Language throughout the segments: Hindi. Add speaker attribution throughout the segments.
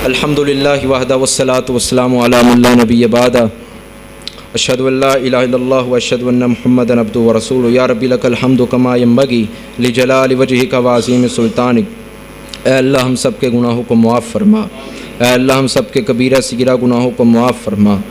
Speaker 1: अल्हम्दुलिल्लाहि वहदा वस्सलातु वस्सलामु अला मन ला नबिय्य बअदा अशहदु अल्ला इलाहा इल्लल्लाह व अशहदु अन्ना मुहम्मदन अब्दुहु व रसूलुहु या रब्बी लकल हम्दु कमा यंबगी लिजलालि वजहिका व अज़ीम सुल्तानिक। ऐ अल्लाह हम सब के गुनाहों को मुआफ़ फरमा। ऐ अल्लाह हम सब के कबीरा सगीरा गुनाहों को मुआफ़ फरमा।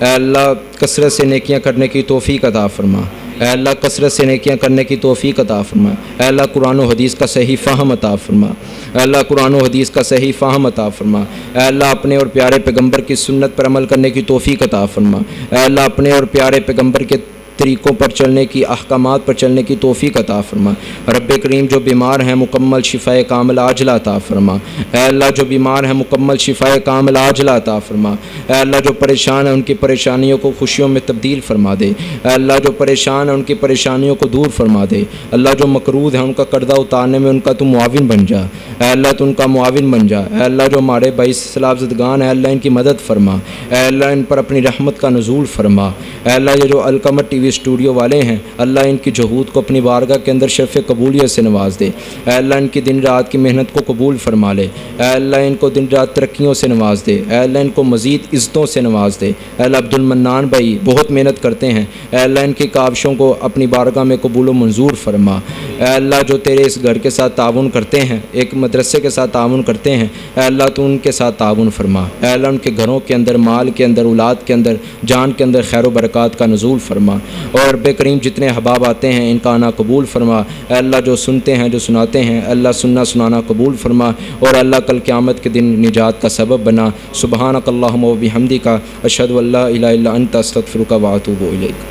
Speaker 1: ऐ अल्लाह कसरत से नेकियां करने की तौफ़ीक़ अता फरमा। ऐ अल्लाह कसरत से नेकियां करने की तौफ़ीक़ अता फरमा। ऐ अल्लाह कुरान और हदीस का सही फ़हम अता फरमा। ऐ अल्लाह कुरान और हदीस का सही फ़हम अता फरमा। ऐ अल्लाह अपने और प्यारे पैगम्बर की सुन्नत पर अमल करने की तौफ़ीक़ अता फरमा। ऐ अल्लाह अपने और प्यारे पैगम्बर के तरीक़ों पर चलने की, अहकामात पर चलने की तौफ़ीक़ अता फरमा। रब्बे करीम जो बीमार हैं मुकम्मल शिफ़ाए कामिला आजिला अता फरमा। ऐ अल्लाह जो बीमार हैं मुकम्मल शिफ़ाए कामिला आजिला अता फरमा। ऐ अल्लाह जो परेशान हैं उनकी परेशानियों को खुशियों में तब्दील फरमा दे। ऐ अल्लाह जो परेशान हैं उनकी परेशानियों को दूर फरमा दे। अल्लाह जो मकरूद हैं उनका कर्जा उतारने में उनका तू मुआविन बन जा। ऐ अल्लाह तू उनका मुआविन बन जा। ऐ अल्लाह जो हमारे भाई सलाफ़ज़दगान हैं अल्लाह इनकी मदद फरमा। ऐ अल्लाह इन पर अपनी रहमत का नुज़ूल फरमा। ऐ अल्लाह ये जो अलकमर टीवी स्टूडियो वाले हैं अल्लाह इनकी जहूद को अपनी बारगाह के अंदर शर्फ़ कबूलियत से नवाज दे। ऐ अल्लाह इनकी दिन रात की मेहनत को कबूल फरमा ले। ऐ अल्लाह इनको दिन रात तरक्कियों से नवाज दे। ऐ अल्लाह इनको मज़ीद इज़्ज़तों से नवाज दे। ऐ अल्लाह अब्दुल मन्नान भाई बहुत मेहनत करते हैं। ऐ अल्लाह इनकी काविशों को अपनी बारगाह में कबूल व मंजूर फरमा। ऐ अल्लाह जो तेरे इस घर के साथ ताउन करते हैं, एक मदरसे के साथ ताउन करते हैं, ऐ अल्लाह तू उनके साथ ताउन फरमा। ऐ अल्लाह उनके घरों के अंदर, माल के अंदर, औलाद के अंदर, जान के अंदर खैर व बरक़ात का नुज़ूल फरमा। और रब्बे करीम जितने अहबाब आते हैं इनका आना कबूल फरमा। अल्लाह जो सुनते हैं, जो सुनाते हैं, अल्लाह सुनना सुनाना कबूल फरमा। और अल्लाह कल क़यामत के दिन निजात का सबब बना। सुबहानक अल्लाहुम्मा व बिहम्दिका अशहदु अल्ला इलाहा इल्ला अंता अस्तग़फिरुका व अतूबु इलैक।